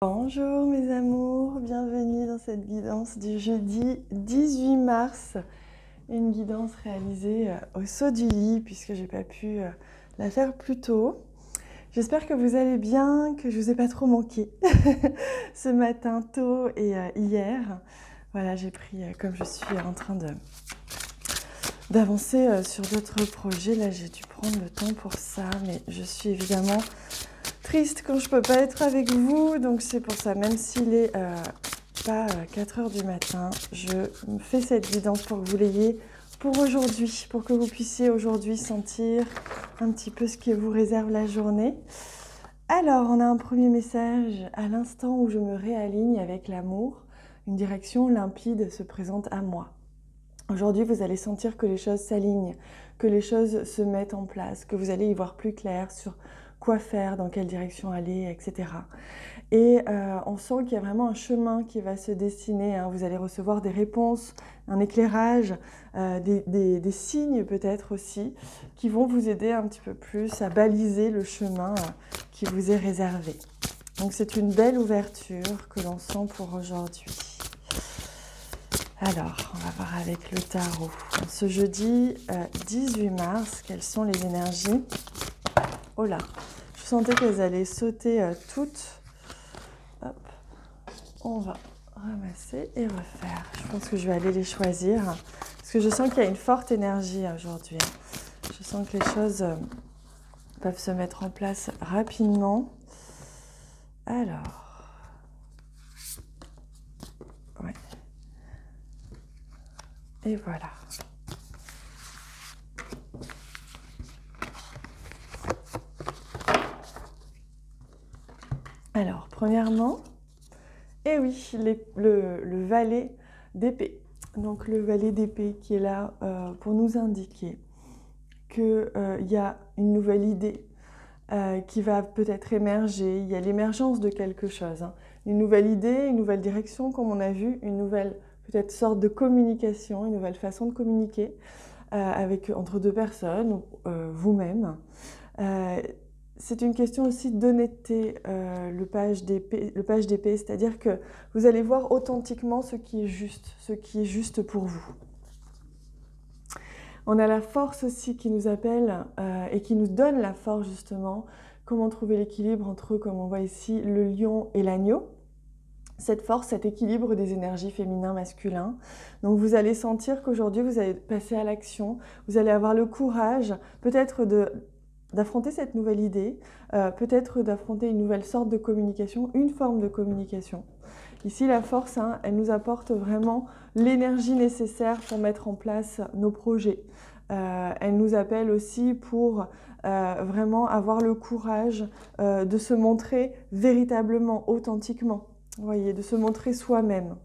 Bonjour mes amours, bienvenue dans cette guidance du jeudi 18 mars. Une guidance réalisée au saut du lit puisque j'ai pas pu la faire plus tôt. J'espère que vous allez bien, que je vous ai pas trop manqué ce matin tôt et hier. Voilà, j'ai pris, comme je suis en train d'avancer sur d'autres projets, là j'ai dû prendre le temps pour ça, mais je suis évidemment triste quand je peux pas être avec vous, donc c'est pour ça, même s'il est pas 4 heures du matin, je me fais cette guidance pour que vous l'ayez pour aujourd'hui, pour que vous puissiez aujourd'hui sentir un petit peu ce qui vous réserve la journée. Alors, on a un premier message à l'instant où je me réaligne avec l'amour, une direction limpide se présente à moi. Aujourd'hui, vous allez sentir que les choses s'alignent, que les choses se mettent en place, que vous allez y voir plus clair sur quoi faire, dans quelle direction aller, etc. Et on sent qu'il y a vraiment un chemin qui va se dessiner. Vous allez recevoir des réponses, un éclairage, des signes peut-être aussi, qui vont vous aider un petit peu plus à baliser le chemin qui vous est réservé. Donc c'est une belle ouverture que l'on sent pour aujourd'hui. Alors, on va voir avec le tarot. Ce jeudi 18 mars, quelles sont les énergies? Oh là, je sentais qu'elles allaient sauter toutes. Hop, on va ramasser et refaire. Je pense que je vais aller les choisir parce que je sens qu'il y a une forte énergie aujourd'hui. Je sens que les choses peuvent se mettre en place rapidement. Alors, ouais. Et voilà. Alors, premièrement, et oui, le valet d'épée. Donc, le valet d'épée qui est là pour nous indiquer qu'il y a une nouvelle idée qui va peut-être émerger. Il y a l'émergence de quelque chose. Une nouvelle idée, une nouvelle direction, comme on a vu, une nouvelle peut-être sorte de communication, une nouvelle façon de communiquer entre deux personnes, vous-même. C'est une question aussi d'honnêteté, le page d'épée, c'est-à-dire que vous allez voir authentiquement ce qui est juste pour vous. On a la force aussi qui nous appelle et qui nous donne la force justement, comment trouver l'équilibre entre, comme on voit ici, le lion et l'agneau. Cette force, cet équilibre des énergies féminin-masculin. Donc vous allez sentir qu'aujourd'hui vous allez passer à l'action, vous allez avoir le courage peut-être d'affronter cette nouvelle idée, peut-être d'affronter une nouvelle sorte de communication, une forme de communication. Ici, la force, elle nous apporte vraiment l'énergie nécessaire pour mettre en place nos projets. Elle nous appelle aussi pour vraiment avoir le courage de se montrer véritablement, authentiquement. Vous voyez, de se montrer soi-même.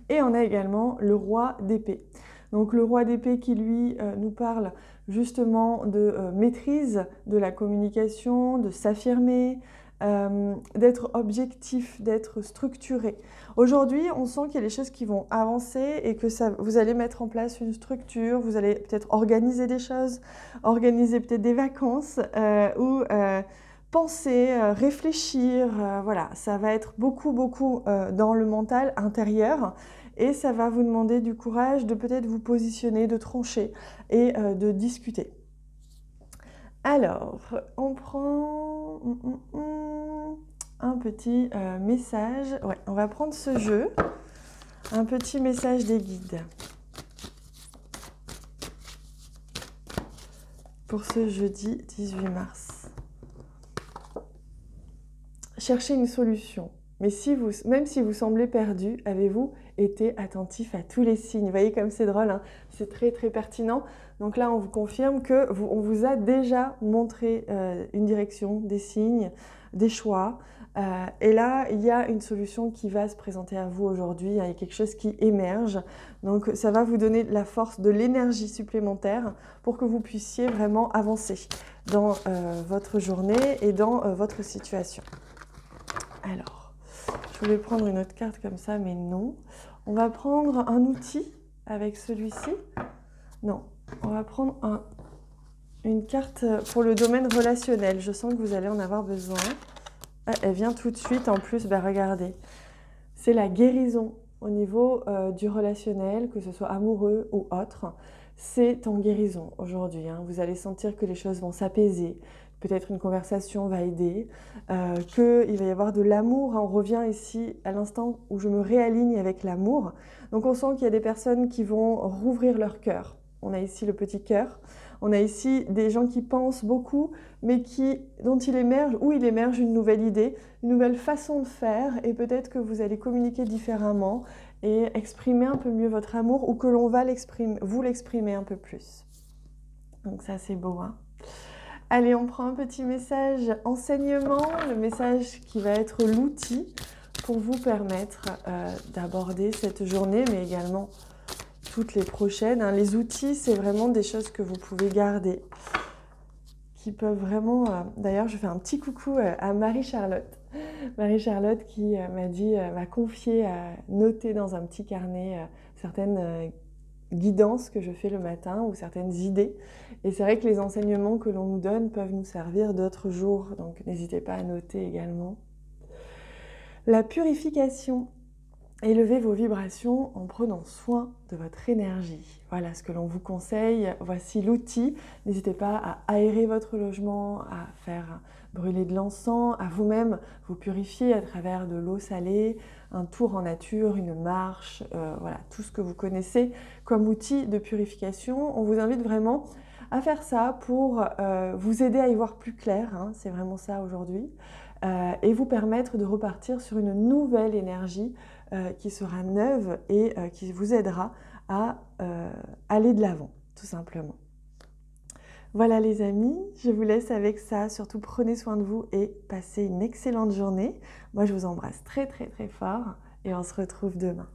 Et on a également le roi d'épée. Donc le roi d'épée qui lui nous parle justement de maîtrise de la communication, de s'affirmer, d'être objectif, d'être structuré. Aujourd'hui, on sent qu'il y a des choses qui vont avancer et que vous allez mettre en place une structure, vous allez peut-être organiser des choses, organiser peut-être des vacances ou penser, réfléchir, voilà, ça va être beaucoup dans le mental intérieur et ça va vous demander du courage de peut-être vous positionner, de trancher et de discuter. Alors, on prend un petit message, ouais, on va prendre ce jeu, un petit message des guides. Pour ce jeudi 18 mars. Cherchez une solution. Mais même si vous semblez perdu, avez-vous été attentif à tous les signes? Vous voyez comme c'est drôle, hein, c'est très pertinent. Donc là, on vous confirme qu'on vous a déjà montré une direction, des signes, des choix. Et là, il y a une solution qui va se présenter à vous aujourd'hui. Il y a quelque chose qui émerge. Donc ça va vous donner de la force, de l'énergie supplémentaire pour que vous puissiez vraiment avancer dans votre journée et dans votre situation. Alors, je voulais prendre une autre carte comme ça, mais non. On va prendre un outil avec celui-ci. Non, on va prendre une carte pour le domaine relationnel. Je sens que vous allez en avoir besoin. Ah, elle vient tout de suite en plus, ben regardez. C'est la guérison au niveau du relationnel, que ce soit amoureux ou autre. C'est en guérison aujourd'hui, hein. Vous allez sentir que les choses vont s'apaiser. Peut-être une conversation va aider, qu'il va y avoir de l'amour. On revient ici à l'instant où je me réaligne avec l'amour. Donc on sent qu'il y a des personnes qui vont rouvrir leur cœur. On a ici le petit cœur. On a ici des gens qui pensent beaucoup, mais dont il émerge une nouvelle idée, une nouvelle façon de faire, et peut-être que vous allez communiquer différemment et exprimer un peu mieux votre amour, ou que l'on va vous l'exprimer un peu plus. Donc ça, c'est beau, hein. Allez, on prend un petit message enseignement, le message qui va être l'outil pour vous permettre d'aborder cette journée, mais également toutes les prochaines, hein. Les outils, c'est vraiment des choses que vous pouvez garder, qui peuvent vraiment... D'ailleurs, je fais un petit coucou à Marie-Charlotte. Marie-Charlotte qui m'a confié à noter dans un petit carnet certaines guidances que je fais le matin ou certaines idées. Et c'est vrai que les enseignements que l'on nous donne peuvent nous servir d'autres jours, donc n'hésitez pas à noter également. La purification. Élevez vos vibrations en prenant soin de votre énergie. Voilà ce que l'on vous conseille. Voici l'outil. N'hésitez pas à aérer votre logement, à faire brûler de l'encens, à vous-même vous purifier à travers de l'eau salée, un tour en nature, une marche, voilà, tout ce que vous connaissez comme outil de purification. On vous invite vraiment à faire ça pour vous aider à y voir plus clair, hein, c'est vraiment ça aujourd'hui, et vous permettre de repartir sur une nouvelle énergie qui sera neuve et qui vous aidera à aller de l'avant, tout simplement. Voilà les amis, je vous laisse avec ça. Surtout prenez soin de vous et passez une excellente journée. Moi je vous embrasse très très très fort et on se retrouve demain.